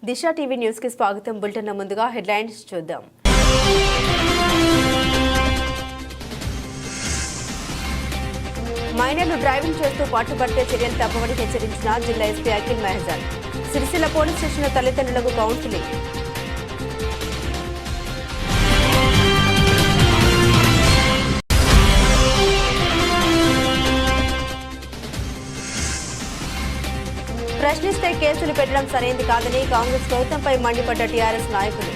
దిశ TV news కి స్వాగతం. Bulletin ముందుగా హెడ్లైన్స్ చూద్దాం. మైనర్లు డ్రైవింగ్ చేస్తూ పట్టుబట్టే చర్యలు తప్పవని హెచ్చరించిన జిల్లా SP Akhil Mahajan. Sircilla police station తల్లిదండ్రులకు కౌన్సిలింగ్. ప్రశ్నిస్తే కేసులు పెట్టడం సరైంది కాదని కాంగ్రెస్ ప్రభుత్వంపై మండిపడ్డ టీఆర్ఎస్ నాయకులు.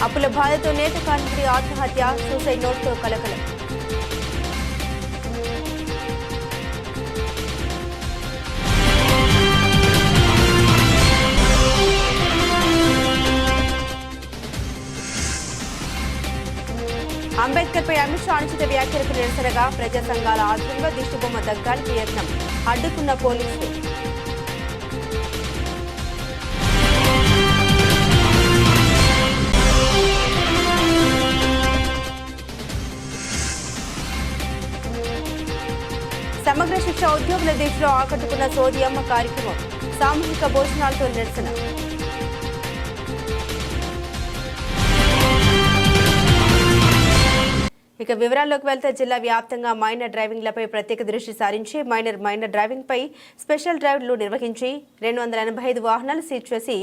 అప్పుల బాధతో నేత కార్మికుడి ఆత్మహత్య, సూసైడ్ నోట్తో కలకలం. అంబేద్కర్ పై అమిత్ షా అనుచిత వ్యాఖ్యలకు నిరసనగా ప్రజా సంఘాల ఆధ్వర్యంలో దిష్టిబొమ్మ దగ్గడానికి యత్నం, అడ్డుకున్న పోలీసులు. సమగ్ర శిక్ష ఉద్యోగుల దీక్షలో ఆకట్టుకున్న సోదియమ్మ కార్యక్రమం, సామూహిక భోజనాలతో నిరసన. ఇక వివరాల్లోకి వెళ్తే జిల్లా వ్యాప్తంగా మైనర్ డ్రైవింగ్లపై ప్రత్యేక దృష్టి సారించి మైనర్ డ్రైవింగ్ పై స్పెషల్ డ్రైవ్లు నిర్వహించి 285 వాహనాలు సీజ్ చేసి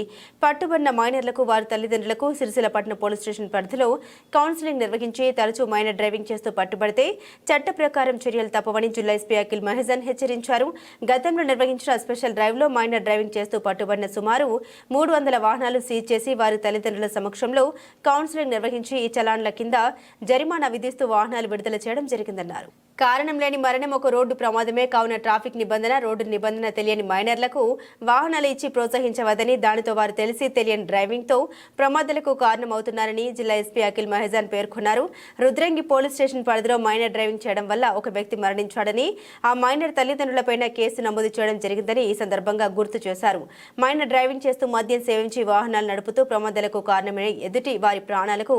పట్టుబడిన మైనర్లకు వారి తల్లిదండ్రులకు సిరిసిల్లపట్నం పోలీస్ స్టేషన్ పరిధిలో కౌన్సిలింగ్ నిర్వహించి తరచూ మైనర్ డ్రైవింగ్ చేస్తూ పట్టుబడితే చట్ట ప్రకారం చర్యలు తప్పవని జిల్లా ఎస్పీ అఖిల్ మెహజాన్ హెచ్చరించారు. గతంలో నిర్వహించిన స్పెషల్ డ్రైవ్లో మైనర్ డ్రైవింగ్ చేస్తూ పట్టుబడిన సుమారు 300 వాహనాలు సీజ్ చేసి వారి తల్లిదండ్రుల సమక్షంలో కౌన్సిలింగ్ నిర్వహించి ఈ చలాన్ల కింద జరిమానా విధిస్తూ వాహనాలు విడుదల చేయడం జరిగిందన్నారు. కారణం లేని మరణం ఒక రోడ్డు ప్రమాదమే కావున ట్రాఫిక్ నిబంధన, రోడ్డు నిబంధన తెలియని మైనర్లకు వాహనాలు ఇచ్చి ప్రోత్సహించవద్దని, దానితో వారు తెలిసి తెలియని డ్రైవింగ్తో ప్రమాదాలకు కారణమవుతున్నారని జిల్లా ఎస్పీ అఖిల్ మెహజాన్ పేర్కొన్నారు. రుద్రంగి పోలీస్ స్టేషన్ పరిధిలో మైనర్ డ్రైవింగ్ చేయడం వల్ల ఒక వ్యక్తి మరణించాడని, ఆ మైనర్ తల్లిదండ్రులపైన కేసు నమోదు చేయడం జరిగిందని ఈ సందర్భంగా గుర్తు చేశారు. మైనర్ డ్రైవింగ్ చేస్తూ మద్యం సేవించి వాహనాలు నడుపుతూ ప్రమాదాలకు కారణమైన ఎదుటి వారి ప్రాణాలకు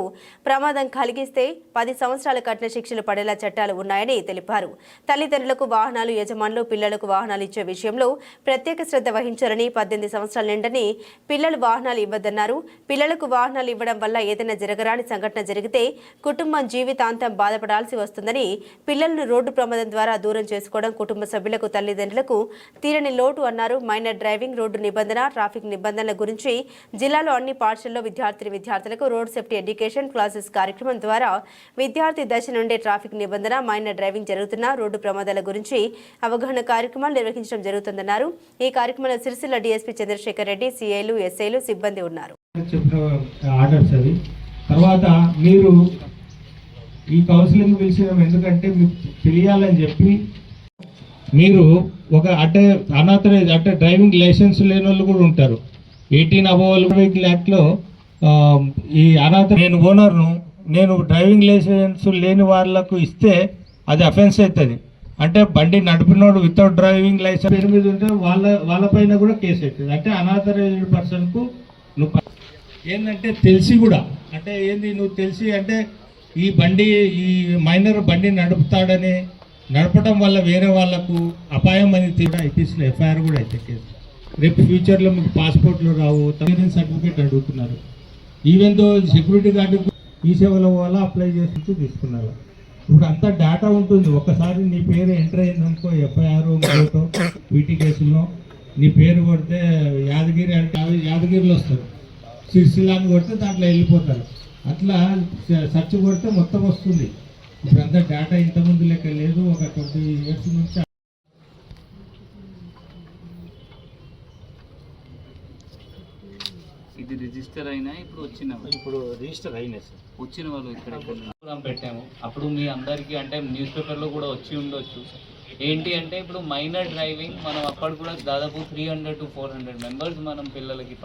ప్రమాదం కలిగిస్తే 10 సంవత్సరాల కఠిన శిక్షలు పడేలా చట్టాలు ఉన్నాయని తెలిపారు. తల్లిదండ్రులకు వాహనాలు, యజమానులు పిల్లలకు వాహనాలు ఇచ్చే విషయంలో ప్రత్యేక శ్రద్ధ వహించాలని, 18 సంవత్సరాల నిండని పిల్లలు వాహనాలు ఇవ్వద్దన్నారు. పిల్లలకు వాహనాలు ఇవ్వడం వల్ల ఏదైనా జరగరాని సంఘటన జరిగితే కుటుంబం జీవితాంతం బాధపడాల్సి వస్తుందని, పిల్లలను రోడ్డు ప్రమాదం ద్వారా దూరం చేసుకోవడం కుటుంబ సభ్యులకు, తల్లిదండ్రులకు తీరని లోటు అన్నారు. మైనర్ డ్రైవింగ్, రోడ్డు నిబంధన, ట్రాఫిక్ నిబంధనల గురించి జిల్లాలో అన్ని పాఠశాలలో విద్యార్థులకు రోడ్ సేఫ్టీ ఎడ్యుకేషన్ క్లాసెస్ కార్యక్రమం ద్వారా విద్యార్థి దశ నుండే ట్రాఫిక్ నిబంధన, మైనర్ డ్రైవింగ్ జరుగుతున్న రోడ్డు ప్రమాదాల గురించి అవగాహన కార్యక్రమాలు నిర్వహించడం జరుగుతుందన్నారు. ఈ కార్యక్రమంలో సిరిసిల్ల డీఎస్పీ చంద్రశేఖర్ రెడ్డి, సిఐలు, ఎస్ఐలు, సిబ్బంది ఉన్నారు. తర్వాత మీరు ఈ కౌన్సిలింగ్ పిలిచినాం ఎందుకంటే మీకు తెలియాలని చెప్పి, మీరు ఒక అంటే డ్రైవింగ్ లైసెన్స్ లేని వాళ్ళు కూడా ఉంటారు. 18 అబోవ్ వెహికల్ యాక్ట్లో ఈ నేను ఓనర్ను, నేను డ్రైవింగ్ లైసెన్స్ లేని వాళ్ళకు ఇస్తే అది అఫెన్స్ అవుతుంది. అంటే బండి నడిపినోడు వితౌట్ డ్రైవింగ్ లైసెన్స్ పేరు మీద ఉంటే వాళ్ళపైన కూడా కేసు అవుతుంది. అంటే అనాథరైజ్డ్ పర్సన్కు నువ్వు ఏంటంటే తెలిసి కూడా, అంటే ఏంది నువ్వు తెలిసి అంటే ఈ మైనర్ బండి నడపడం వల్ల వేరే వాళ్ళకు అపాయం అని ఐపీసీలో ఎఫ్ఐఆర్ కూడా అయితే కేసు. రేపు ఫ్యూచర్లో మీకు పాస్పోర్ట్లు రావు, క్లియరెన్స్ సర్టిఫికేట్ అడుగుతున్నారు. ఈవెన్ దో సెక్యూరిటీ గార్డు ఈ సేవల వల్ల అప్లై చేసి తీసుకున్నారు. ఇప్పుడు అంతా డేటా ఉంటుంది. ఒకసారి నీ పేరు ఎంటర్ అయిందనుకో ఎఫ్ఐఆర్ వీటి కేసుల్లో నీ పేరు కొడితే యాదగిరి అంటే యాదగిరిలో వస్తారు, సిరిసిల్లాని కొడితే దాంట్లో వెళ్ళిపోతారు. అట్లా సెర్చ్ కొడితే మొత్తం వస్తుంది. ఇప్పుడు అంతా డేటా ఇంతకుముందు లెక్క లేదు. ఒక 20 years నుంచి ఇది రిజిస్టర్ అయినా ఇప్పుడు రిజిస్టర్ అయినాయి సార్. వచ్చిన వాళ్ళు ఇక్కడ ప్రోగ్రామ్ పెట్టాము. అప్పుడు మీ అందరికీ అంటే న్యూస్ పేపర్లో కూడా వచ్చి ఉండొచ్చు. ఏంటి అంటే ఇప్పుడు మైనర్ డ్రైవింగ్ మనం అప్పుడు కూడా దాదాపు 300 to 400 మెంబర్స్ మనం పిల్లలకి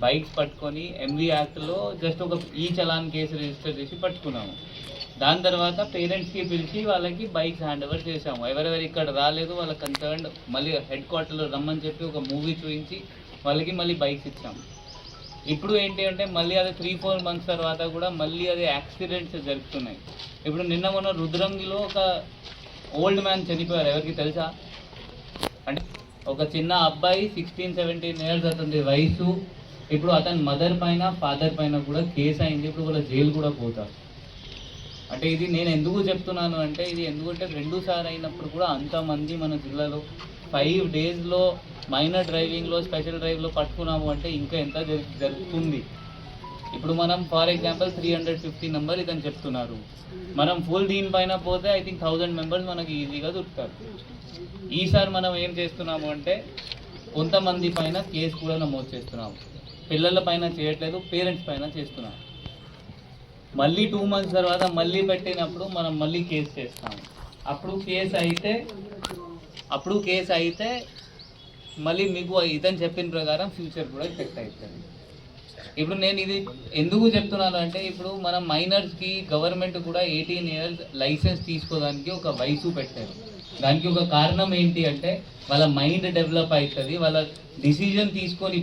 బైక్స్ పట్టుకొని ఎంవీ యాక్ట్లో జస్ట్ ఒక ఈ చలాన్ కేసు రిజిస్టర్ చేసి పట్టుకున్నాము. దాని తర్వాత పేరెంట్స్కి పిలిచి వాళ్ళకి బైక్స్ హ్యాండ్ ఓవర్ చేసాము. ఎవరెవరు ఇక్కడ రాలేదు వాళ్ళ కన్సర్న్ మళ్ళీ హెడ్ క్వార్టర్లో రమ్మని చెప్పి ఒక మూవీ చూపించి వాళ్ళకి మళ్ళీ బైక్స్ ఇచ్చాము. ఇప్పుడు ఏంటి అంటే మళ్ళీ అది 3-4 మంత్స్ తర్వాత కూడా మళ్ళీ అది యాక్సిడెంట్స్ జరుగుతున్నాయి. ఇప్పుడు నిన్న మొన్న రుద్రంగిలో ఒక ఓల్డ్ మ్యాన్ చనిపోయారు, ఎవరికి తెలుసా? అంటే ఒక చిన్న అబ్బాయి 16-17 ఇయర్స్ అతని వయసు. ఇప్పుడు అతని మదర్ పైన ఫాదర్ పైన కూడా కేసు అయింది, ఇప్పుడు వాళ్ళ జైలు కూడా పోతారు. అంటే ఇది నేను ఎందుకు చెప్తున్నాను అంటే, ఇది ఎందుకంటే 2 సార్లు అయినప్పుడు కూడా అంతమంది మన జిల్లాలో 5 డేస్లో మైనర్ డ్రైవింగ్లో స్పెషల్ డ్రైవ్లో పట్టుకున్నాము అంటే ఇంకా ఎంత జరుగుతుంది. ఇప్పుడు మనం ఫర్ ఎగ్జాంపుల్ 350 నెంబర్ ఇదని చెప్తున్నారు, మనం ఫుల్ దీనిపైన పోతే ఐ థింక్ 1000 మెంబర్స్ మనకి ఈజీగా దొరుకుతారు. ఈసారి మనం ఏం చేస్తున్నాము అంటే కొంతమంది పైన కేసు కూడా నమోదు చేస్తున్నాము, పిల్లల పైన చేయట్లేదు, పేరెంట్స్ పైన చేస్తున్నాము. మళ్ళీ 2 మంత్స్ తర్వాత మళ్ళీ పెట్టినప్పుడు మనం మళ్ళీ కేసు చేస్తాము. అప్పుడు కేసు అయితే మళ్ళీ మీకు ఇతను చెప్పిన ప్రకారం ఫ్యూచర్ కూడా ఎఫెక్ట్ అవుతుంది. ఇప్పుడు నేను ఇది ఎందుకు చెప్తున్నాను అంటే, ఇప్పుడు మనం మైనర్స్కి గవర్నమెంట్ కూడా 18 ఇయర్స్ లైసెన్స్ తీసుకోవడానికి ఒక వయసు పెట్టారు. దానికి ఒక కారణం ఏంటి అంటే వాళ్ళ మైండ్ డెవలప్ అవుతుంది, వాళ్ళ డిసిజన్ తీసుకొని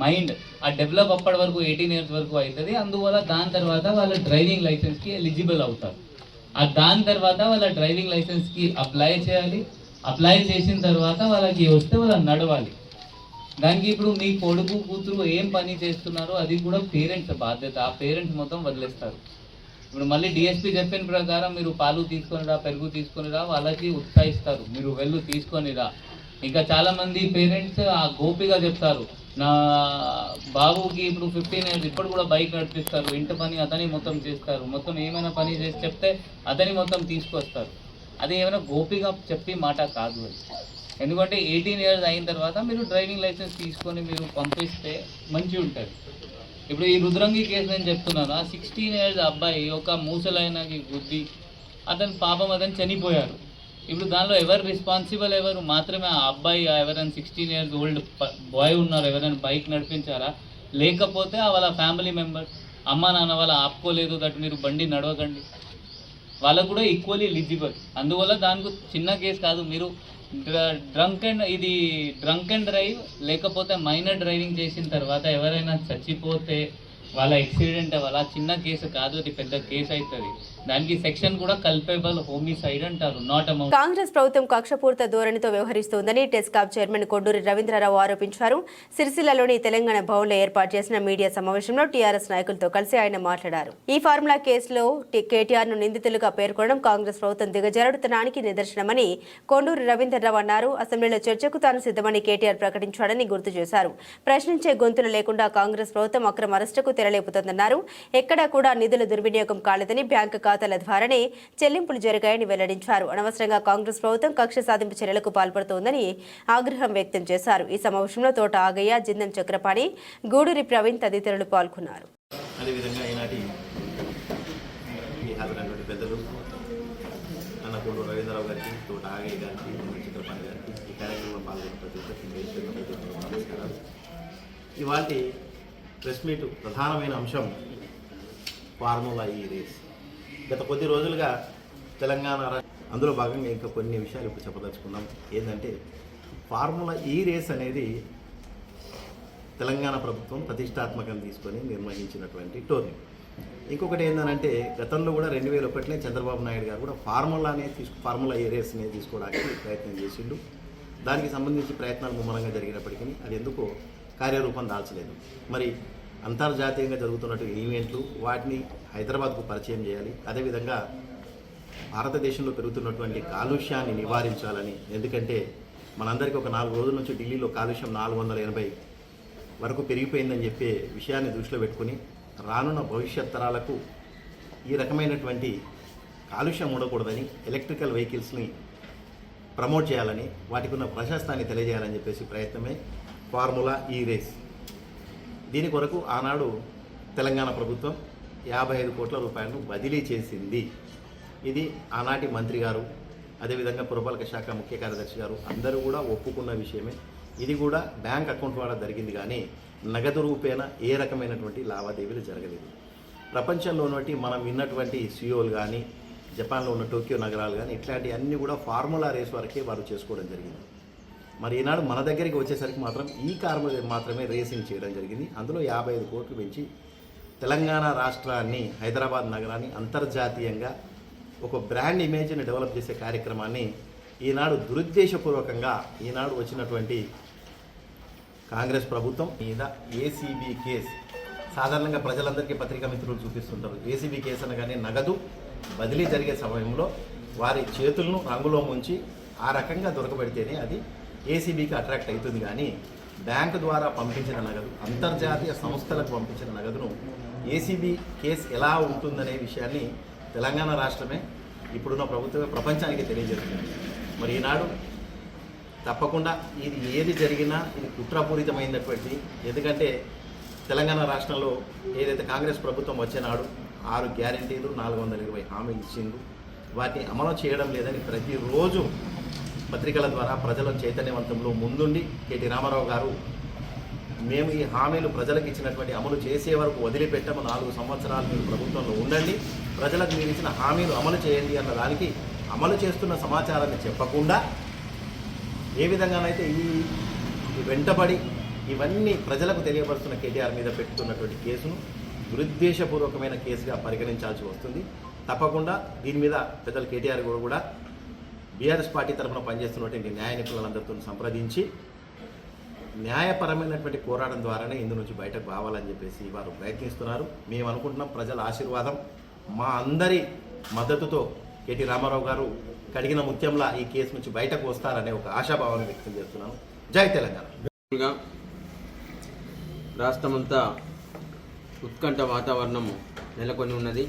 మైండ్ ఆ డెవలప్ అప్పటి వరకు 18 ఇయర్స్ వరకు అవుతుంది. అందువల్ల దాని తర్వాత వాళ్ళ డ్రైవింగ్ లైసెన్స్కి ఎలిజిబుల్ అవుతారు. దాని తర్వాత వాళ్ళ డ్రైవింగ్ లైసెన్స్కి అప్లై చేయాలి. అప్లై చేసిన తర్వాత వాళ్ళకి వస్తే వాళ్ళు నడవాలి. దానికి ఇప్పుడు మీ కొడుకు కూతురు ఏం పని చేస్తున్నారో అది కూడా పేరెంట్స్ బాధ్యత, ఆ పేరెంట్స్ మొత్తం వదిలేస్తారు. ఇప్పుడు మళ్ళీ డిఎస్పీ చెప్పిన ప్రకారం మీరు పాలు తీసుకొనిరా, పెరుగు తీసుకొనిరా, వాళ్ళకి ఉత్సాహిస్తారు, మీరు వెళ్ళు తీసుకొనిరా. ఇంకా చాలామంది పేరెంట్స్ ఆ గోపిగా చెప్తారు, నా బాబుకి ఇప్పుడు 15 ఇయర్స్ ఇప్పుడు కూడా బైక్ నడిపిస్తారు, ఇంటి పని అతని మొత్తం చేస్తారు, మొత్తం ఏమైనా పని చేసి చెప్తే అతని మొత్తం తీసుకొస్తారు. అది ఏమైనా గోపిగా చెప్పి మాట కాదు అది. ఎందుకంటే 18 ఇయర్స్ అయిన తర్వాత మీరు డ్రైవింగ్ లైసెన్స్ తీసుకొని మీరు పంపిస్తే మంచిగా ఉంటుంది. ఇప్పుడు ఈ రుద్రంగి కేసు నేను చెప్తున్నాను, ఆ 16 ఇయర్స్ అబ్బాయి ఒక మూసలైనకి గుద్ది అతను పాపం అతను చనిపోయారు. ఇప్పుడు దానిలో ఎవరు రెస్పాన్సిబుల్, ఎవరు మాత్రమే ఆ అబ్బాయి, ఎవరైనా 16 ఇయర్స్ ఓల్డ్ బాయ్ ఉన్నారు, ఎవరైనా బైక్ నడిపించారా, లేకపోతే వాళ్ళ ఫ్యామిలీ మెంబర్స్ అమ్మ నాన్న వాళ్ళ ఆపుకోలేదు దట్ మీరు బండి నడవకండి, వాళ్ళకు కూడా ఈక్వల్లీ ఎలిజిబుల్. అందువల్ల దానికి చిన్న కేసు కాదు. మీరు డ్రంక్ అండ్ డ్రైవ్ లేకపోతే మైనర్ డ్రైవింగ్ చేసిన తర్వాత ఎవరైనా చచ్చిపోతే వాళ్ళ యాక్సిడెంట్ వాళ్ళ చిన్న కేసు కాదు, అది పెద్ద కేసు అవుతుంది. దానికి సెక్షన్ కూడా కల్పేబుల్ హోమిసైడ్ అంటారు, నాట్ అమౌంట్. కాంగ్రెస్ ప్రభుత్వం కక్షపూరిత ధోరణితో వ్యవహరిస్తోందని టెస్కాప్ చైర్మన్ కొండూరి రవీంద్రరావు ఆరోపించారు. సిరిసిల్లలోని తెలంగాణ భవన్లో ఏర్పాటు చేసిన మీడియా సమావేశంలో టీఆర్ఎస్ నాయకులతో కలిసి ఆయన మాట్లాడారు. ఈ ఫార్ములా కేసులో కేటీఆర్ ను నిందితులుగా పేర్కొనడం కాంగ్రెస్ ప్రభుత్వం దిగజారుడుతనానికి నిదర్శనమని కొండూరి రవీంద్రరావు అన్నారు. అసెంబ్లీలో చర్చకు తాను సిద్ధమని కేటీఆర్ ప్రకటించాడని గుర్తు చేశారు. ప్రశ్నించే గొంతులు లేకుండా కాంగ్రెస్ ప్రభుత్వం అక్రమ అరెస్టుకు తెరలేపుతోందన్నారు. ఎక్కడా కూడా నిధుల దుర్వినియోగం కాలేదని, బ్యాంకు ఖాతాల ద్వారానే చెల్లింపులు జరిగాయని వెల్లడించారు. అనవసరంగా కాంగ్రెస్ ప్రభుత్వం కక్ష సాధింపు చర్యలకు పాల్పడుతోందని ఆగ్రహం వ్యక్తం చేశారు. ఈ సమావేశంలో తోట ఆగయ్య, జిందం చక్రపాణి, గూడూరి ప్రవీణ్ తదితరులు పాల్గొన్నారు. అదేవిధంగా ఈనాటి హాజరైనటువంటి పెద్దలు అన్న కొండూరు రవీంద్రరావు గారికి, తోట ఆగయ్య గారికి, జిందం చక్రపాణి గారికి, ఈ కార్యక్రమంలో పాల్గొన్న ప్రతి ఒక్కరికి నమస్కారాలు. ఇవాళ ప్రెస్ మీట్ ప్రధానమైన అంశం ఫార్ములా ఈ రేస్. గత కొద్ది రోజులుగా తెలంగాణ అందులో భాగంగా ఇంకా కొన్ని విషయాలు ఇప్పుడు చెప్పదలుచుకున్నాం. ఏంటంటే ఫార్ములా ఈ రేస్ అనేది తెలంగాణ ప్రభుత్వం ప్రతిష్టాత్మకంగా తీసుకొని నిర్వహించినటువంటి టోర్నీ. ఇంకొకటి ఏంటంటే గతంలో కూడా 2001లో చంద్రబాబు నాయుడు గారు కూడా ఫార్ములా ఈ రేస్ అనేది తీసుకోవడానికి ప్రయత్నం చేసిండు. దానికి సంబంధించి ప్రయత్నాలు ముమ్మరంగా జరిగినప్పటికీ అది ఎందుకో కార్యరూపం దాల్చలేదు. మరి అంతర్జాతీయంగా జరుగుతున్నట్టు ఈవెంట్లు వాటిని హైదరాబాద్కు పరిచయం చేయాలి. అదేవిధంగా భారతదేశంలో పెరుగుతున్నటువంటి కాలుష్యాన్ని నివారించాలని, ఎందుకంటే మనందరికీ ఒక 4 రోజుల నుంచి ఢిల్లీలో కాలుష్యం 480 వరకు పెరిగిపోయిందని చెప్పే విషయాన్ని దృష్టిలో పెట్టుకుని రానున్న భవిష్యత్ తరాలకు ఈ రకమైనటువంటి కాలుష్యం ఉండకూడదని ఎలక్ట్రికల్ వెహికల్స్ని ప్రమోట్ చేయాలని, వాటికి ఉన్న ప్రశస్తాన్ని తెలియజేయాలని చెప్పేసి ప్రయత్నమే ఫార్ములా ఈ రేస్. దీని కొరకు ఆనాడు తెలంగాణ ప్రభుత్వం 55 కోట్ల రూపాయలను బదిలీ చేసింది. ఇది ఆనాటి మంత్రి గారు, అదేవిధంగా పురపాలక శాఖ ముఖ్య కార్యదర్శి గారు అందరూ కూడా ఒప్పుకున్న విషయమే. ఇది కూడా బ్యాంక్ అకౌంట్ ద్వారా జరిగింది, కానీ నగదు రూపేణ ఏ రకమైనటువంటి లావాదేవీలు జరగలేదు. ప్రపంచంలో ఉన్నటువంటి మనం విన్నటువంటి సియోలు కానీ, జపాన్లో ఉన్న టోక్యో నగరాలు కానీ, ఇట్లాంటి అన్నీ కూడా ఫార్ములా రేస్ వరకే వారు చేసుకోవడం జరిగింది. మరి ఈనాడు మన దగ్గరికి వచ్చేసరికి మాత్రం ఈ కారు మాత్రమే రేసింగ్ చేయడం జరిగింది. అందులో 55 కోట్లు పెంచి తెలంగాణ రాష్ట్రాన్ని, హైదరాబాద్ నగరాన్ని అంతర్జాతీయంగా ఒక బ్రాండ్ ఇమేజ్ని డెవలప్ చేసే కార్యక్రమాన్ని ఈనాడు దురుద్దేశపూర్వకంగా ఈనాడు వచ్చినటువంటి కాంగ్రెస్ ప్రభుత్వం మీద ఏసీబీ కేసు, సాధారణంగా ప్రజలందరికీ పత్రికా మిత్రులు చూపిస్తుంటారు, ఏసీబీ కేసు అనగానే నగదు బదిలీ జరిగే సమయంలో వారి చేతులను రంగులో ముంచి ఆ రకంగా దొరకబడితేనే అది ఏసీబీకి అట్రాక్ట్ అవుతుంది. కానీ బ్యాంకు ద్వారా పంపించిన నగదు, అంతర్జాతీయ సంస్థలకు పంపించిన నగదును ఏసీబీ కేసు ఎలా ఉంటుందనే విషయాన్ని తెలంగాణ రాష్ట్రమే, ఇప్పుడున్న ప్రభుత్వమే ప్రపంచానికి తెలియజేస్తుంది. మరి ఈనాడు తప్పకుండా ఇది ఏది జరిగినా ఇది కుట్రపూరితమైనటువంటి, ఎందుకంటే తెలంగాణ రాష్ట్రంలో ఏదైతే కాంగ్రెస్ ప్రభుత్వం వచ్చేనాడు 6 గ్యారెంటీలు 420 హామీలు ఇచ్చిండు, వాటిని అమలు చేయడం లేదని ప్రతిరోజు పత్రికల ద్వారా ప్రజల చైతన్యవంతంలో ముందుండి కేటీ రామారావు గారు మేము ఈ హామీలు ప్రజలకు ఇచ్చినటువంటి అమలు చేసే వరకు వదిలిపెట్టము, 4 సంవత్సరాలు మీరు ప్రభుత్వంలో ఉండండి, ప్రజలకు మీరు ఇచ్చిన హామీలు అమలు చేయండి అన్న దానికి అమలు చేస్తున్న సమాచారాన్ని చెప్పకుండా ఏ విధంగానైతే ఈ వెంటబడి ఇవన్నీ ప్రజలకు తెలియపరుస్తున్న కేటీఆర్ మీద పెట్టుతున్నటువంటి కేసును దురుద్దేశపూర్వకమైన కేసుగా పరిగణించాల్సి వస్తుంది. తప్పకుండా దీని మీద పెద్దలు కేటీఆర్ కూడా బీఆర్ఎస్ పార్టీ తరఫున పనిచేస్తున్నటువంటి న్యాయ నిపుణులందరితో సంప్రదించి న్యాయపరమైనటువంటి పోరాటం ద్వారానే ఇందు నుంచి బయటకు రావాలని చెప్పేసి వారు ప్రయత్నిస్తున్నారు. మేము అనుకుంటున్నాం ప్రజల ఆశీర్వాదం, మా అందరి మద్దతుతో కేటీ రామారావు గారు కడిగిన ముత్యంలా ఈ కేసు నుంచి బయటకు వస్తారనే ఒక ఆశాభావాన్ని వ్యక్తం చేస్తున్నాను. జై తెలంగాణ. రాష్ట్రమంతా ఉత్కంఠ వాతావరణం నెలకొని ఉన్నది.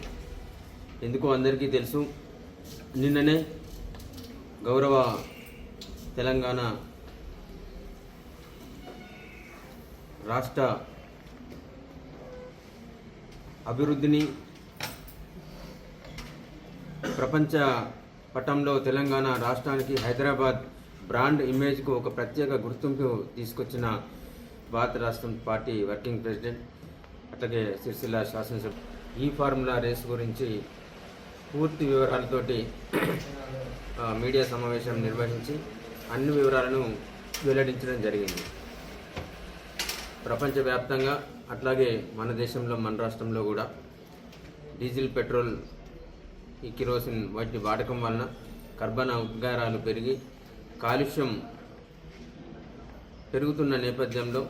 ఎందుకో అందరికీ తెలుసు. నిన్ననే గౌరవ తెలంగాణ రాష్ట్ర అభివృద్ధిని ప్రపంచ పటంలో తెలంగాణ రాష్ట్రానికి హైదరాబాద్ బ్రాండ్ ఇమేజ్కు ఒక ప్రత్యేక గుర్తింపు తీసుకొచ్చిన భారత రాష్ట్రం పార్టీ వర్కింగ్ ప్రెసిడెంట్, అట్లాగే సిరిసిల్ల శాసనసభ ఈ ఫార్ములా రేస్ గురించి పూర్తి వివరాలతోటి మీడియా సమావేశం నిర్వహించి అన్ని వివరాలను వెల్లడించడం జరిగింది. ప్రపంచవ్యాప్తంగా అట్లాగే మన దేశంలో, మన రాష్ట్రంలో కూడా డీజిల్, పెట్రోల్, ఈ కిరోసిన్ వాటి వాడకం వలన కర్బన ఉద్గారాలు పెరిగి కాలుష్యం పెరుగుతున్న నేపథ్యంలో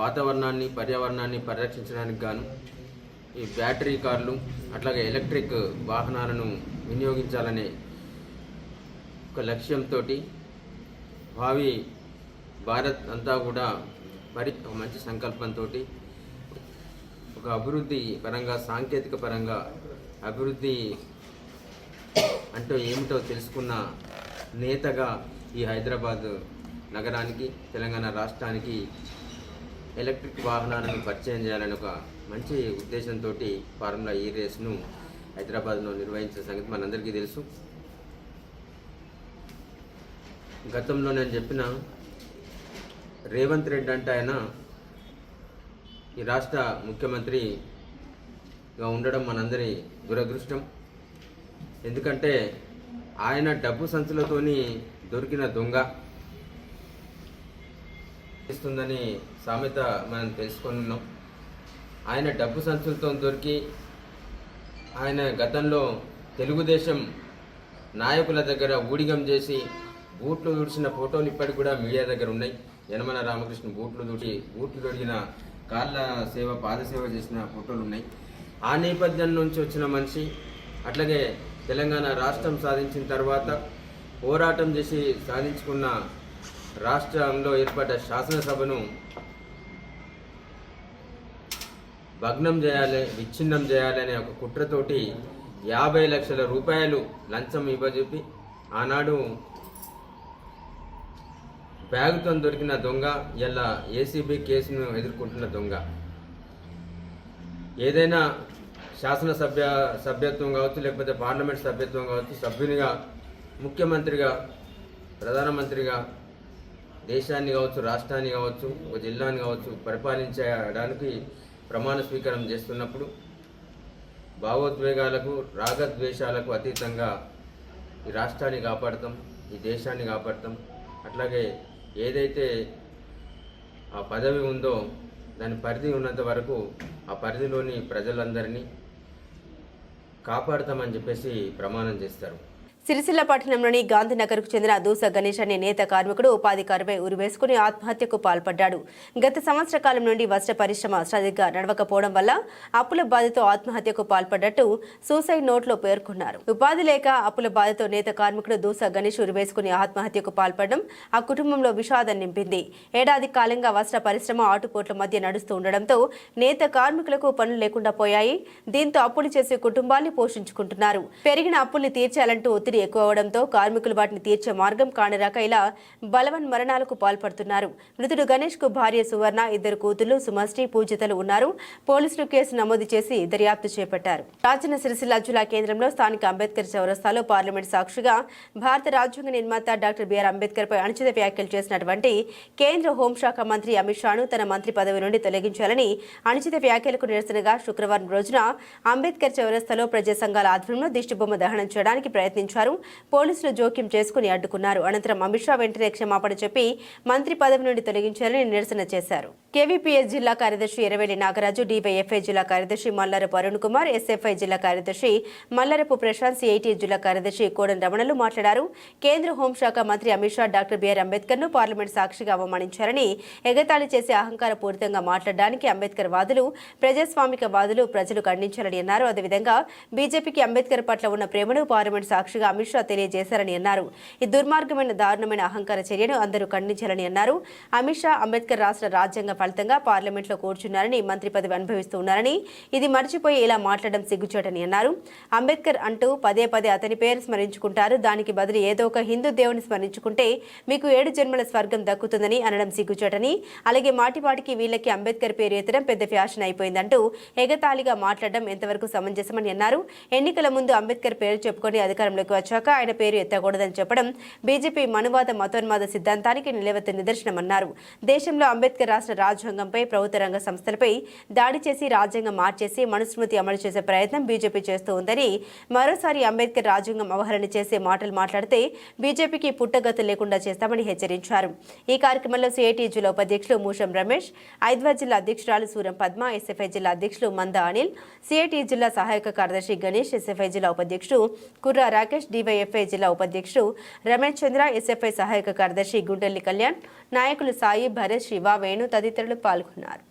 వాతావరణాన్ని, పర్యావరణాన్ని పరిరక్షించడానికి గాను ఈ బ్యాటరీ కార్లు అట్లాగే ఎలక్ట్రిక్ వాహనాలను వినియోగించాలనే ఒక లక్ష్యంతో భావి భారత్ అంతా కూడా ఒక మంచి సంకల్పంతో ఒక అభివృద్ధి పరంగా, సాంకేతిక పరంగా అభివృద్ధి అంటే ఏమిటో తెలుసుకున్న నేతగా ఈ హైదరాబాద్ నగరానికి, తెలంగాణ రాష్ట్రానికి ఎలక్ట్రిక్ వాహనాలను పరిచయం చేయాలని ఒక మంచి ఉద్దేశంతో ఫార్ములా ఈ రేస్ను హైదరాబాద్లో నిర్వహించిన సంగతి మనందరికీ తెలుసు. గతంలో నేను చెప్పిన రేవంత్ రెడ్డి అంటే ఆయన ఈ రాష్ట్ర ముఖ్యమంత్రిగా ఉండడం మనందరి దురదృష్టం. ఎందుకంటే ఆయన డబ్బు సంచులతోని దొరికిన దొంగ ఇస్తుందని సామెత మనం తెలుసుకొని ఉన్నాం. ఆయన డబ్బు సంచులతో దొరికి ఆయన గతంలో తెలుగుదేశం నాయకుల దగ్గర ఊడిగం చేసి బూట్లు తుడిచిన ఫోటోలు ఇప్పటికి కూడా మీడియా దగ్గర ఉన్నాయి. యనమల రామకృష్ణ బూట్లు తొడిగిన కాళ్ళ సేవ, పాదసేవ చేసిన ఫోటోలు ఉన్నాయి. ఆ నేపథ్యం నుంచి వచ్చిన మనిషి. అట్లాగే తెలంగాణ రాష్ట్రం సాధించిన తర్వాత పోరాటం చేసి సాధించుకున్న రాష్ట్రంలో ఏర్పడ్డ శాసనసభను భగ్నం చేయాలి, విచ్ఛిన్నం చేయాలనే ఒక కుట్రతోటి 50 లక్షల రూపాయలు లంచం ఇవ్వజెప్పి ఆనాడు బ్యాగుతో దొరికిన దొంగ ఇలా ఏసీబీ కేసును ఎదుర్కొంటున్న దొంగ. ఏదైనా సభ్యత్వం కావచ్చు, లేకపోతే పార్లమెంట్ సభ్యత్వం కావచ్చు, సభ్యునిగా, ముఖ్యమంత్రిగా, ప్రధానమంత్రిగా దేశాన్ని కావచ్చు, రాష్ట్రాన్ని కావచ్చు, ఒక జిల్లాని కావచ్చు పరిపాలించడానికి ప్రమాణ స్వీకారం చేస్తున్నప్పుడు భావోద్వేగాలకు, రాగద్వేషాలకు అతీతంగా ఈ రాష్ట్రాన్ని కాపాడతాం, ఈ దేశాన్ని కాపాడతాం, అట్లాగే ఏదైతే ఆ పదవి ఉందో దాని పరిధి ఉన్నంత వరకు ఆ పరిధిలోని ప్రజలందరినీ కాపాడుతామని చెప్పేసి ప్రమాణం చేస్తారు. సిరిసిల్ల పట్టణంలోని గాంధీనగర్కు చెందిన దూస గణేష్ అనే నేత కార్మికుడు ఉపాధి కరువై ఉరివేసుకుని ఆత్మహత్యకు పాల్పడ్డాడు. గత సంవత్సర కాలం నుండి వస్త్ర పరిశ్రమ సరిగ్గా నడవకపోవడం వల్ల అప్పుల బాధతో ఆత్మహత్యకు పాల్పడ్డట్టు సూసైడ్ నోట్లో పేర్కొన్నారు. ఉపాధి లేక అప్పుల బాధతో నేత కార్మికుడు దూస గణేష్ ఉరివేసుకుని ఆత్మహత్యకు పాల్పడడం ఆ కుటుంబంలో విషాదం నింపింది. ఏడాది కాలంగా వస్త్ర పరిశ్రమ ఆటుపోట్ల మధ్య నడుస్తూ ఉండడంతో నేత కార్మికులకు పనులు లేకుండా పోయాయి. దీంతో అప్పులు చేసి కుటుంబాన్ని పోషించుకుంటున్నారు. పెరిగిన అప్పుల్ని తీర్చాలంటూ ఎక్కువ అవడంతో కార్మికులు వాటిని తీర్చే మార్గం కానరాక ఇలా బలవన్ మరణాలకు పాల్పడుతున్నారు. మృతుడు గణేష్ కు భార్య సువర్ణ, 2 కూతుళ్లు సుమశ్రీ, పూజితలు ఉన్నారు. పోలీసులు కేసు నమోదు చేసి దర్యాప్తు చేపట్టారు. రాజన్న సిరిసిల్ల జిల్లా కేంద్రంలో స్థానిక అంబేద్కర్ చౌరస్తాలో పార్లమెంట్ సాక్షిగా భారత రాజ్యాంగ నిర్మాత డాక్టర్ బిఆర్ అంబేద్కర్ పై అనుచిత వ్యాఖ్యలు చేసినటువంటి కేంద్ర హోంశాఖ మంత్రి అమిత్ షాను తన మంత్రి పదవి నుండి తొలగించాలని అనుచిత వ్యాఖ్యలకు నిరసనగా శుక్రవారం రోజున అంబేద్కర్ చౌరస్తాలో ప్రజా సంఘాల ఆధ్వర్యంలో దిష్టిబొమ్మ దహనం చేయడానికి ప్రయత్నించారు. పోలీసులు జోక్యం చేసుకుని అడ్డుకున్నారు. అనంతరం అమిత్ షా వెంటనే క్షమాపణ చెప్పి మంత్రి పదవి నుండి తొలగించాలని నిరసన చేశారు. కేవీపీఎస్ జిల్లా కార్యదర్శి ఎర్రవెల్లి నాగరాజు, డీవైఎఫ్ఐ జిల్లా కార్యదర్శి మల్లారపు అరుణ్ కుమార్, ఎస్ఎఫ్ఐ జిల్లా కార్యదర్శి మల్లారపు ప్రశాంత్, సిఐటి జిల్లా కార్యదర్శి కోడన్ రమణలు మాట్లాడారు. కేంద్ర హోంశాఖ మంత్రి అమిత్ షా డాక్టర్ బిఆర్ అంబేద్కర్ ను పార్లమెంట్ సాక్షిగా అవమానించారని, ఎగతాళి చేసి అహంకారపూరితంగా మాట్లాడడానికి అంబేద్కర్ వాదులు, ప్రజాస్వామిక వాదులు ప్రజలు ఖండించాలని అన్నారు. అదేవిధంగా బీజేపీకి అంబేద్కర్ పట్ల ఉన్న ప్రేమను పార్లమెంట్ సాక్షిగా అమిత్ షా తెలియజేశారని అన్నారు. ఈ దుర్మార్గమైన దారుణమైన అహంకార చర్యను అందరూ ఖండించాలని అన్నారు. అమిత్ షా అంబేద్కర్ రాష్ట్ర రాజ్యాంగ ఫలితంగా పార్లమెంట్లో కూర్చున్నారని, మంత్రి పదవి అనుభవిస్తూ ఉన్నారని, ఇది మర్చిపోయి ఇలా మాట్లాడడం సిగ్గుచేటని అన్నారు. అంబేద్కర్ అంటూ పదే పదే అతని పేరు స్మరించుకుంటారు. దానికి బదులు ఏదో ఒక హిందూ దేవుని స్మరించుకుంటే మీకు 7 జన్మల స్వర్గం దక్కుతుందని అనడం సిగ్గుచేటని, అలాగే మాటిమాటికి వీళ్ళకి అంబేద్కర్ పేరు ఎత్తడం పెద్ద ఫ్యాషన్ అయిపోయిందంటూ ఎగతాళిగా మాట్లాడడం ఎంతవరకు సమంజసమని అన్నారు. ఎన్నికల ముందు అంబేద్కర్ పేరు చెప్పుకొని అధికారంలోకి వచ్చాక ఆయన పేరు ఎత్తకూడదని చెప్పడం బీజేపీ మనువాద మతోన్మాద సిద్ధాంతానికి నిలవెత్తు నిదర్శనమన్నారు. దేశంలో అంబేద్కర్ రాష్ట్ర రాజ్యాంగంపై, ప్రభుత్వ రంగ సంస్థలపై దాడి చేసి రాజ్యాంగం మార్చేసి మనుస్మృతి అమలు చేసే ప్రయత్నం బీజేపీ చేస్తూ ఉందని, మరోసారి అంబేద్కర్ రాజ్యాంగం అవహరణ చేసే మాటలు మాట్లాడితే బీజేపీకి పుట్టగతులు లేకుండా చేస్తామని హెచ్చరించారు. ఈ కార్యక్రమంలో సిఐటి జిల్లా ఉపాధ్యక్షులు మూషం రమేష్, ఐద్వా జిల్లా అధ్యక్షురాలు సూరం పద్మ, ఎస్ఎఫ్ఐ జిల్లా అధ్యక్షులు మంద అనిల్, సిఐటి జిల్లా సహాయక కార్యదర్శి గణేష్, ఎస్ఎఫ్ఐ జిల్లా ఉపాధ్యక్షుడు కుర్రా రాకేష్, డీవైఎఫ్ఐ జిల్లా ఉపాధ్యక్షుడు రమేష్ చంద్ర, ఎస్ఎఫ్ఐ సహాయక కార్యదర్శి గుంటెల్లి కళ్యాణ్, నాయకులు సాయి, భరత్, శివ, వేణు తదితరులు పాల్గొన్నారు.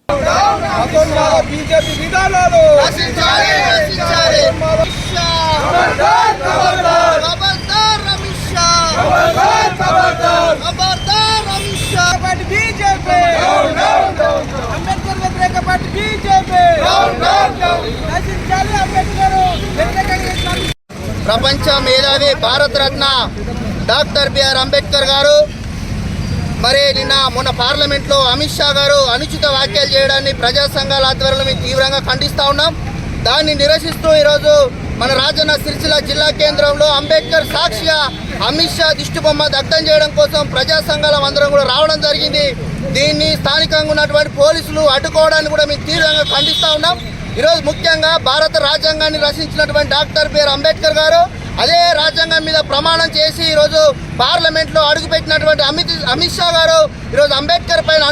ప్రపంచ మేధావి భారతరత్న డాక్టర్ బిఆర్ అంబేద్కర్ గారు మరి మొన్న పార్లమెంట్లో అమిత్ షా గారు అనుచిత వ్యాఖ్యలు చేయడాన్ని ప్రజా సంఘాల ఆధ్వర్యంలో మేము తీవ్రంగా ఖండిస్తూ ఉన్నాం. దాన్ని నిరసిస్తూ ఈరోజు మన రాజన్న సిరిసిల్ల జిల్లా కేంద్రంలో అంబేద్కర్ సాక్షిగా అమిత్ షా దిష్టిబొమ్మ దగ్ధం చేయడం కోసం ప్రజా సంఘాల అందరం కూడా రావడం జరిగింది. దీన్ని స్థానికంగా ఉన్నటువంటి పోలీసులు అడ్డుకోవడాన్ని కూడా మేము తీవ్రంగా ఖండిస్తూ ఉన్నాం. ఈరోజు ముఖ్యంగా భారత రాజ్యాంగాన్ని రచించినటువంటి డాక్టర్ బిఆర్ అంబేద్కర్ గారు అదే రాజ్యాంగం మీద ప్రమాణం చేసి ఈరోజు పార్లమెంట్లో అడుగుపెట్టినటువంటి అమిత్ షా గారు ఈరోజు అంబేద్కర్ పైన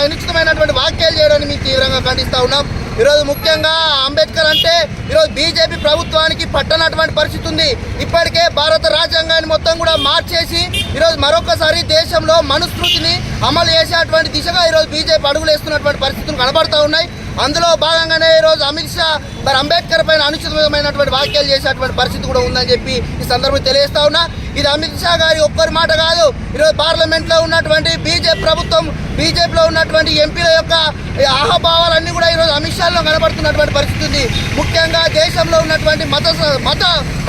అనుచితమైనటువంటి వ్యాఖ్యలు చేయడాన్ని మేము తీవ్రంగా ఖండిస్తూ ఉన్నాం. ఈరోజు ముఖ్యంగా అంబేద్కర్ అంటే ఈరోజు బీజేపీ ప్రభుత్వానికి పట్టనటువంటి పరిస్థితి ఉంది. ఇప్పటికే భారత రాజ్యాంగాన్ని మొత్తం కూడా మార్చేసి ఈరోజు మరొకసారి దేశంలో మనుస్మృతిని అమలు చేసేటువంటి దిశగా ఈరోజు బీజేపీ అడుగులు వేస్తున్నటువంటి పరిస్థితులు కనబడుతూ ఉన్నాయి. అందులో భాగంగానే ఈరోజు అమిత్ షా మరి అంబేద్కర్ పైన అనుచితమైనటువంటి వ్యాఖ్యలు చేసేటువంటి పరిస్థితి కూడా ఉందని చెప్పి ఈ సందర్భంగా తెలియజేస్తా ఉన్నా. ఇది అమిత్ షా గారి ఒక్కరి మాట కాదు. ఈరోజు పార్లమెంట్లో ఉన్నటువంటి బీజేపీ ప్రభుత్వం, బీజేపీలో ఉన్నటువంటి ఎంపీల యొక్క ఆహభావాలన్నీ కూడా ఈరోజు అమిత్ షాలో కనబడుతున్నటువంటి పరిస్థితి ఉంది. ముఖ్యంగా దేశంలో ఉన్నటువంటి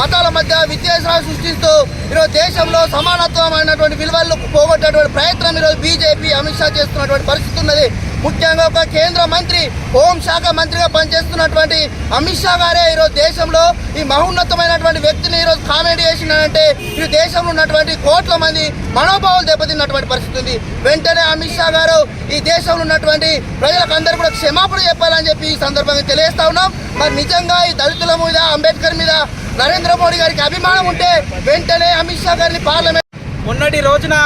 మతాల మధ్య విద్వేషాలు సృష్టిస్తూ ఈరోజు దేశంలో సమానత్వమైనటువంటి విలువలను పోగొట్టేటువంటి ప్రయత్నం ఈరోజు బీజేపీ అమిత్ షా చేస్తున్నటువంటి పరిస్థితి ఉన్నది. ముఖ్యంగా ఒక కేంద్ర మంత్రి, హోంశాఖ మంత్రిగా పనిచేస్తున్నటువంటి అమిత్ షా గారే ఈరోజు దేశంలో ఈ మహోన్నతమైనటువంటి వ్యక్తిని ఈరోజు కామెంట్ చేసినారంటే ఈ దేశంలో ఉన్నటువంటి కోట్ల మంది మనోభావాలు దెబ్బతిన్నటువంటి పరిస్థితి ఉంది. వెంటనే అమిత్ షా గారు ఈ దేశంలో ఉన్నటువంటి ప్రజలకు అందరూ కూడా క్షమాపణ చెప్పాలని చెప్పి ఈ సందర్భంగా తెలియజేస్తా ఉన్నాం. మరి నిజంగా ఈ దళితుల మీద, అంబేద్కర్ మీద నరేంద్ర మోడీ గారికి అభిమానం ఉంటే వెంటనే అమిత్ షా గారిని పార్లమెంట్ మొన్నటి రోజున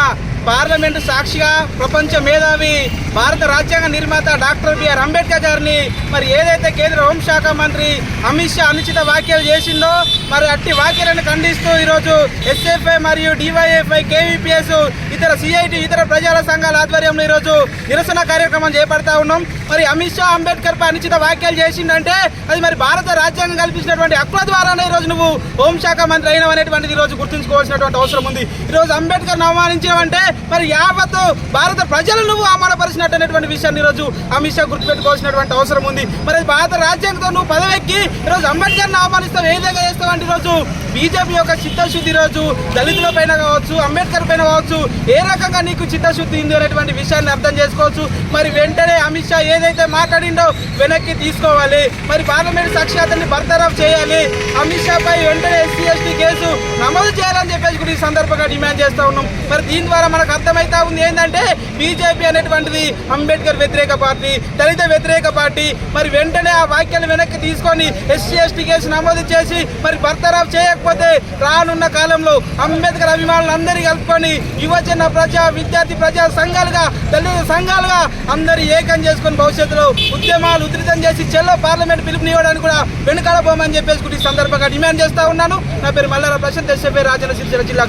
పార్లమెంటు సాక్షిగా ప్రపంచ మేధావి భారత రాజ్యాంగ నిర్మాత డాక్టర్ బిఆర్ అంబేద్కర్ గారిని మరి ఏదైతే కేంద్ర హోంశాఖ మంత్రి అమిత్ షా అనుచిత వ్యాఖ్యలు చేసిందో మరి అట్టి వ్యాఖ్యలను ఖండిస్తూ ఈరోజు ఎస్ఎఫ్ఐ మరియు డివైఎఫ్ఐ కేవీపీఎస్ ఇతర సిఐటి ఇతర ప్రజల సంఘాల ఆధ్వర్యంలో ఈరోజు నిరసన కార్యక్రమం చేపడతా ఉన్నాం. మరి అమిత్ షా అంబేద్కర్ పై అనుచిత వ్యాఖ్యలు చేసిందంటే అది మరి భారత రాజ్యాంగం కల్పించినటువంటి హక్కుల ద్వారానే ఈరోజు నువ్వు హోంశాఖ మంత్రి అయినవు అనేటువంటిది ఈరోజు గుర్తుంచుకోవాల్సినటువంటి అవసరం ఉంది. ఈరోజు అంబేద్కర్ అవమానించావంటే మరి యావత్తు భారత ప్రజలు నువ్వు అవమానపరిచినట్టు అనేటువంటి విషయాన్ని ఈరోజు అమిత్ షా గుర్తుపెట్టుకోవాల్సినటువంటి అవసరం ఉంది. మరి భారత రాజ్యాంగంతో నువ్వు పదవెక్కి ఈరోజు అంబేద్కర్ని అవమానిస్తావు, ఏ విధంగా చేస్తావంటే ఈరోజు బీజేపీ యొక్క చిత్తశుద్ధి ఈరోజు దళితుల పైన కావచ్చు, అంబేద్కర్ పైన కావచ్చు, ఏ రకంగా నీకు చిత్తశుద్ధి ఉంది అనేటువంటి విషయాన్ని అర్థం చేసుకోవచ్చు. మరి వెంటనే అమిత్ షా ఏదైతే మాట్లాడిండో వెనక్కి తీసుకోవాలి. మరి పార్లమెంట్ సాక్షాత్ని బర్తరఫ్ చేయాలి. అమిత్ షా పై వెంటనే ఎస్సీ ఎస్టీ కేసు నమోదు చేయాలని చెప్పేసి కూడా ఈ సందర్భంగా డిమాండ్ చేస్తూ ఉన్నాం. మరి దీని ద్వారా మనకు అర్థమైతా ఉంది ఏంటంటే బీజేపీ అనేటువంటిది అంబేద్కర్ వ్యతిరేక పార్టీ, దళిత వ్యతిరేక పార్టీ. మరి వెంటనే ఆ వ్యాఖ్యలు వెనక్కి తీసుకొని ఎస్సీ ఎస్టీ కేసు నమోదు చేసి మరి బర్తరఫ్ చేయకపోతే రానున్న కాలంలో అంబేద్కర్ అభిమానులందరినీ కలుపుకొని యువజన ప్రజా విద్యార్థి ప్రజా సంఘాలుగా దళిత సంఘాలుగా అందరూ ఏకం చేసుకుని భవిష్యత్తులో ఉద్యమాలు ఉధృతం చేసి చెల్లో పార్లమెంట్ పిలుపునివ్వడానికి కూడా వెనుకాడబోమని చెప్పేసి ఈ సందర్భంగా డిమాండ్ చేస్తా ఉన్నాను. నా పేరు మల్లార ప్రశాంత్, ఎస్ఎఫ్ఐ రాజన్న సిరిసిల్ల జిల్లా.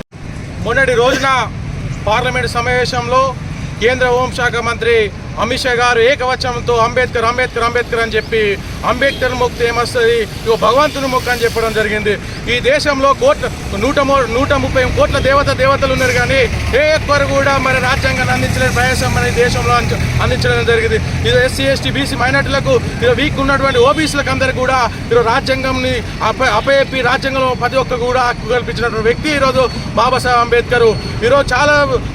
మొన్నటి రోజున పార్లమెంటు సమావేశంలో కేంద్ర హోంశాఖ మంత్రి అమిత్ షా గారు ఏకవచనంతో అంబేద్కర్ అంబేద్కర్ అంబేద్కర్ అని చెప్పి అంబేద్కర్ మొక్కితే ఏమొస్తుంది, ఇగో భగవంతుని మొక్క అని చెప్పడం జరిగింది. ఈ దేశంలో 130 కోట్ల దేవతలు ఉన్నారు, కానీ ఏ ఒక్కరు కూడా మరి రాజ్యాంగాన్ని అందించలేని ప్రయాసం మన దేశంలో అందించడం జరిగింది. ఇది ఎస్సీ ఎస్టీ బీసీ మైనార్టీలకు ఈరోజు వీక్ ఉన్నటువంటి ఓబీసీలకు అందరికీ కూడా ఈరోజు రాజ్యాంగంని అపయప్పి రాజ్యాంగంలో ప్రతి ఒక్క కూడా హక్కు కల్పించినటువంటి వ్యక్తి ఈరోజు బాబాసాహెబ్ అంబేద్కర్. ఈరోజు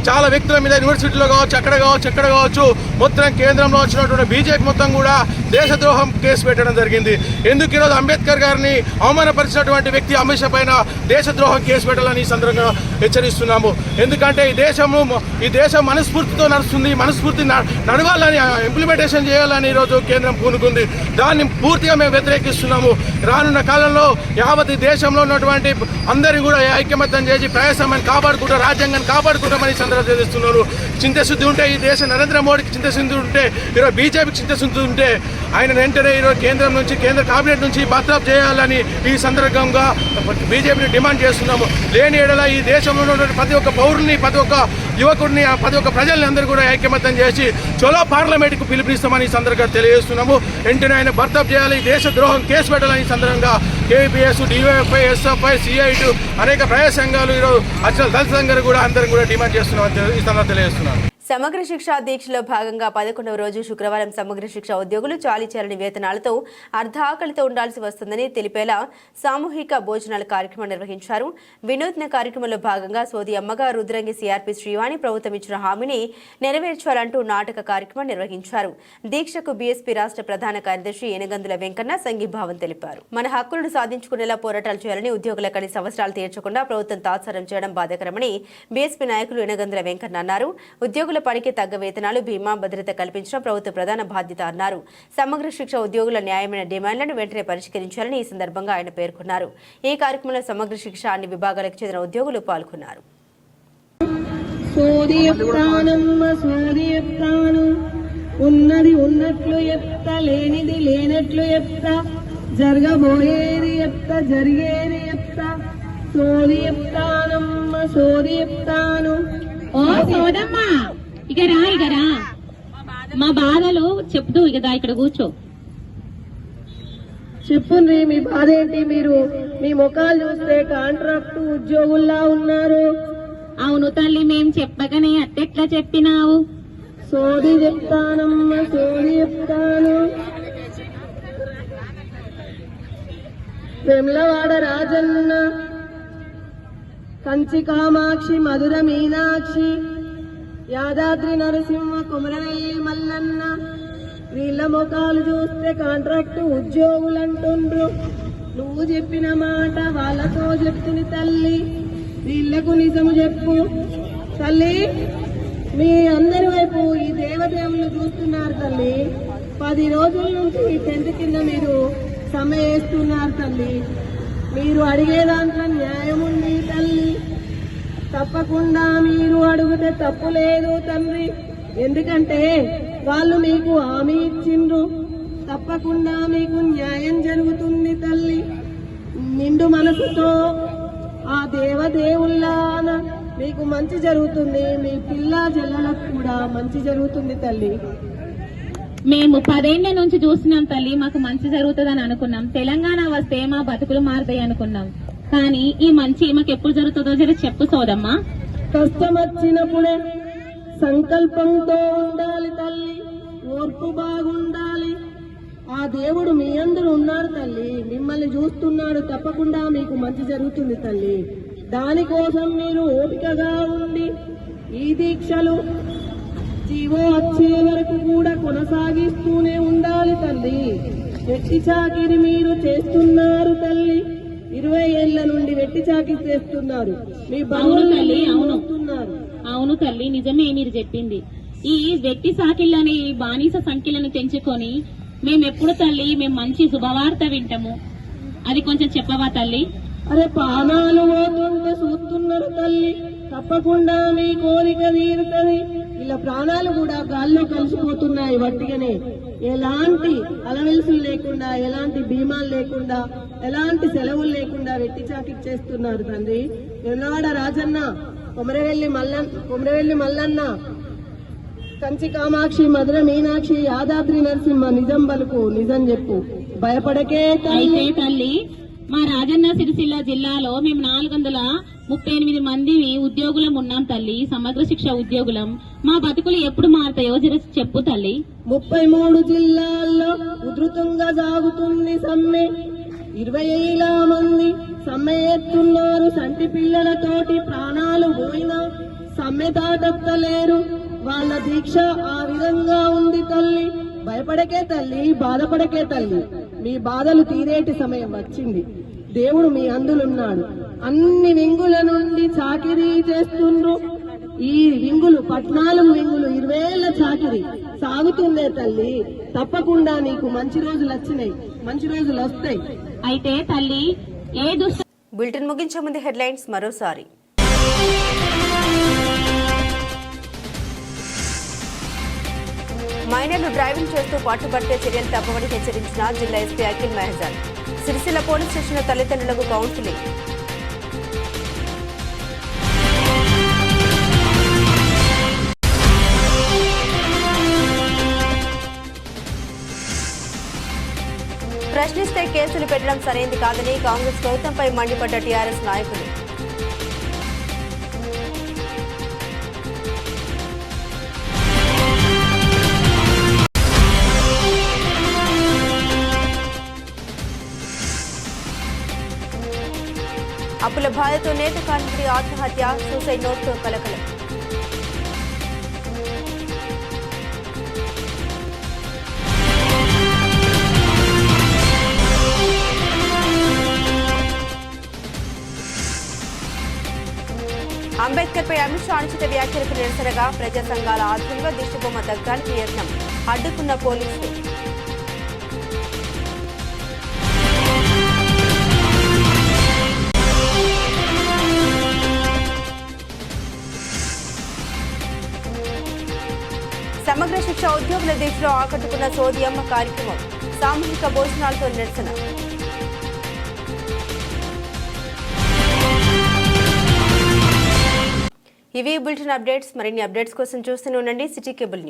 చాలా వ్యక్తుల మీద యూనివర్సిటీలో కావచ్చు, ఎక్కడ కావచ్చు మొత్తం కేంద్రంలో వచ్చినటువంటి బీజేపీ మొత్తం కూడా దేశద్రోహం కేసు పెట్టడం జరిగింది. ఎందుకు ఈరోజు అంబేద్కర్ గారిని అవమానపరిచినటువంటి వ్యక్తి అమిత్ షా పైన దేశద్రోహం కేసు పెట్టాలని ఈ సందర్భంగా హెచ్చరిస్తున్నాము. ఎందుకంటే ఈ దేశం మనస్ఫూర్తితో నడుస్తుంది, మనస్ఫూర్తి నడవాలని ఇంప్లిమెంటేషన్ చేయాలని ఈరోజు కేంద్రం పూనుకుంది. దాన్ని పూర్తిగా మేము వ్యతిరేకిస్తున్నాము. రానున్న కాలంలో యావత్ దేశంలో ఉన్నటువంటి అందరినీ కూడా ఐక్యమత్యం చేసి ప్రజాస్వామ్యాన్ని కాపాడుకుంటూ రాజ్యాంగాన్ని కాపాడుకుంటామని ఈ సందర్భంగా తెలుస్తున్నారు. చింతశుద్ధి ఉంటే ఈ దేశ నరేంద్ర మోడీకి చింతశుద్ధి ఉంటే ఈరోజు బీజేపీకి చింతశుద్ధి ఉంటే ఆయన వెంటనే ఈరోజు కేంద్ర కేబినెట్ నుంచి బర్తరఫ్ చేయాలని ఈ సందర్భంగా బీజేపీని డిమాండ్ చేస్తున్నాము. లేని ఎడల ఈ దేశంలో ఉన్నటువంటి ప్రతి ఒక్క పౌరుని, ప్రతి ఒక్క యువకుడిని, ప్రతి ఒక్క ప్రజల్ని అందరూ కూడా ఐక్యమత్యం చేసి చలో పార్లమెంట్కు పిలుపునిస్తామని ఈ సందర్భంగా తెలియజేస్తున్నాము. వెంటనే ఆయన బర్తరఫ్ చేయాలి, దేశ ద్రోహం కేసు పెట్టాలని ఈ సందర్భంగా కేవీపీఎస్, డివైఎఫ్ఐ, ఎస్ఎఫ్ఐ, సిఐటి అనేక ప్రజా సంఘాలు ఈరోజు అసలు దళిత సంఘాలు కూడా అందరం కూడా డిమాండ్ చేస్తున్నామని ఈ సందర్భంగా తెలియజేస్తున్నాను. సమగ్ర శిక్ష దీక్షలో భాగంగా 11వ రోజు శుక్రవారం సమగ్ర శిక్ష ఉద్యోగులు చాలీచాలని వేతనాలతో అర్ధ ఆకలితో ఉండాల్సి వస్తుందని తెలిపేలా సామూహిక భోజనాల కార్యక్రమం నిర్వహించారు. వినూత్న కార్యక్రమంలో భాగంగా సోది అమ్మగా రుద్రంగి సిఆర్పి శ్రీవాణి ప్రభుత్వం ఇచ్చిన హామీని నెరవేర్చాలంటూ నాటక కార్యక్రమం నిర్వహించారు. దీక్షకు బీఎస్పీ రాష్ట్ర ప్రధాన కార్యదర్శి ఏనగందుల వెంకన్న సంఘీభావం తెలిపారు. మన హక్కులను సాధించుకునేలా పోరాటాలు చేయాలని, ఉద్యోగుల కనీస అవసరాలు తీర్చకుండా ప్రభుత్వం తాత్సారం చేయడం బాధాకరమని బీఎస్పీ నాయకులు ఏనగందుల వెంకన్న అన్నారు. ఉద్యోగుల పనికి తగ్గ వేతనాలు, బీమా భద్రత కల్పించడం ప్రభుత్వ ప్రధాన బాధ్యత అన్నారు. సమగ్ర శిక్ష ఉద్యోగుల న్యాయమైన డిమాండ్లను వెంటనే పరిష్కరించాలని ఈ సందర్భంగా ఆయన పేర్కొన్నారు. ఈ కార్యక్రమంలో సమగ్ర శిక్ష అన్ని విభాగాలకు చెందిన ఉద్యోగులు పాల్గొన్నారు. ఉన్నది ఉన్నట్లు చెప్తా, లేనిది లేనట్లు చెప్తా, జరగబోయేది చెప్తా, జరిగేది చెప్తా, సోది చెప్తానమ్మ సోది చెప్తాను. ఓ సోదమ్మా, ఇక రా మా బాధలు చెప్తూ ఇక్కడ కూర్చో. చెప్పుండ్రి మీ బాధ ఏంటి? మీరు మీ ముఖాలు చూస్తే కాంట్రాక్ట్ ఉద్యోగుల్లా ఉన్నారు. అవును తల్లి, మేం చెప్పకనే అట్టెట్లా చెప్పినావు? సోది చెప్తానమ్మ సోది చెప్తాను. వెమ్లవాడ రాజన్న, కంచి కామాక్షి, మధుర మీనాక్షి, యాదాద్రి నరసింహ, కుమరవెల్లి మల్లన్న, వీళ్ళ ముఖాలు చూస్తే కాంట్రాక్ట్ ఉద్యోగులు అంటుండ్రు. నువ్వు చెప్పిన మాట వాళ్ళతో చెప్తుని తల్లి, వీళ్లకు నిజము చెప్పు తల్లి. మీ అందరి వైపు ఈ దేవదేవులు చూస్తున్నారు తల్లి. 10 రోజుల నుంచి ఈ టెంట్ కింద మీరు సమ్మె వేస్తున్నారు తల్లి. మీరు అడిగే దాంట్లో న్యాయం ఉంది తల్లి. తప్పకుండా మీరు అడిగితే తప్పు లేదు తండ్రి, ఎందుకంటే వాళ్ళు మీకు హామీ ఇచ్చిండ్రు. తప్పకుండా మీకు న్యాయం జరుగుతుంది తల్లి. నిండు మనసుతో ఆ దేవదేవుల్లాన మీకు మంచి జరుగుతుంది, మీ పిల్ల జల్లలకు కూడా మంచి జరుగుతుంది తల్లి. మేము 10 ఏళ్ల నుంచి చూస్తున్నాం తల్లి, మాకు మంచి జరుగుతుందని అనుకున్నాం. తెలంగాణ వస్తే మా బతుకులు మారుతాయి అనుకున్నాం. కానీ ఈ మంచి మాకు ఎప్పుడు జరుగుతుందో జర చెప్పు సోదమ్మా. కష్టం వచ్చినప్పుడే సంకల్పంతో ఉండాలి తల్లి, ఓర్పు బాగుండాలి. ఆ దేవుడు మీ అందరూ ఉన్నాడు తల్లి, మిమ్మల్ని చూస్తున్నాడు. తప్పకుండా మీకు మంచి జరుగుతుంది తల్లి. దానికోసం మీరు ఓపికగా ఉండి ఈ దీక్షలు జీవో వచ్చే వరకు కూడా కొనసాగిస్తూనే ఉండాలి తల్లి. వెట్టి చాకిరి మీరు చేస్తున్నారు తల్లి, 20 ఏళ్ల నుండి వెట్టి చాకిరి చేస్తున్నారు. మీ అవును తల్లి, అవును. బాగుతున్నారు. అవును తల్లి, నిజమే మీరు చెప్పింది. ఈ వెట్టి సాకిళ్ళని బానిస సంఖ్యలను తెంచుకొని మేమెప్పుడు తల్లి మేము మంచి శుభవార్త వింటాము, అది కొంచెం చెప్పవా తల్లి? అరే ప్రాణాలు పోతుంటే చూస్తున్నారు తల్లి, తప్పకుండా మీ కోరిక తీరుతుంది. ఇలా ప్రాణాలు కూడా గాల్లో కలిసిపోతున్నాయి వట్టిగానే, ఎలాంటి అలవెల్సులు లేకుండా, ఎలాంటి బీమాలు లేకుండా, ఎలాంటి సెలవులు లేకుండా వెట్టి చాకిరి చేస్తున్నారు తండ్రి. వెన్నాడ రాజన్న, కొమరవెల్లి మల్లన్న, కంచి కామాక్షి, మధుర మీనాక్షి, యాదాద్రి నరసింహ, నిజం బలుకు, నిజం చెప్పు, భయపడకే అయితే తల్లి, మా రాజన్న సిరిసిల్ల జిల్లాలో మేము 438 మంది ఉద్యోగులం ఉన్నాం తల్లి, సమగ్ర శిక్ష ఉద్యోగులం. మా బతుకులు ఎప్పుడు మారుతాయో జర చెప్పు తల్లి. 33 జిల్లాల్లో ఉధృతంగా సాగుతుంది సమ్మె. 20,000 మంది సమ్మె ఎత్తున్నారు. సంటి పిల్లలతోటి ప్రాణాలు పోయినా సమ్మె దాటలేరు. వాళ్ళ దీక్ష ఆ విధంగా ఉంది తల్లి. భయపడకే తల్లి, బాధపడకే తల్లి, మీ బాధలు తీరేటి సమయం వచ్చింది. దేవుడు మీ అందులున్నాడు. అన్ని వింగుల నుండి చాకిరీ చేస్తుండ్రు. ఈ వింగులు 14 వింగులు 20 ఏళ్ల చాకిరీ సాగుతుందే తల్లి. తప్పకుండా నీకు మంచి రోజులు వచ్చినాయి, మంచి రోజులు వస్తాయి. అయితే తల్లి, ఏ దుష్ట బులెటిన్ ముగించే ముందు హెడ్లైన్స్ మరోసారి. మైనర్లు డ్రైవింగ్ చేస్తూ పట్టుబడితే చర్యలు తప్పవని హెచ్చరించిన జిల్లా SP Akhil Mahajan. Sircilla police station తల్లిదండ్రులకు కౌన్సిలింగ్. ప్రశ్నిస్తే కేసులు పెట్టడం సరైంది కాదని కాంగ్రెస్ ప్రభుత్వంపై మండిపడ్డ టీఆర్ఎస్ నాయకులు. అప్పుల బాధతో నేత కార్మికుడి ఆత్మహత్య, సూసైడ్ నోట్తో కలకలం. అంబేద్కర్ పై అమిత్ షా అనుచిత వ్యాఖ్యలకు నిరసనగా ప్రజా సంఘాల ఆధ్వర్యంలో దిష్టిబొమ్మ దగ్గడానికి యత్నం, అడ్డుకున్న పోలీసులు. సమగ్ర శిక్ష ఉద్యోగుల దీక్షలో ఆకట్టుకున్న సోదియమ్మ కార్యక్రమం, సామూహిక భోజనాలతో నిరసన. ఇవి బులెటిన్ అప్డేట్స్. మరిన్ని అప్డేట్స్ కోసం చూస్తూనే ఉండండి సిటీ కేబుల్ న్యూస్.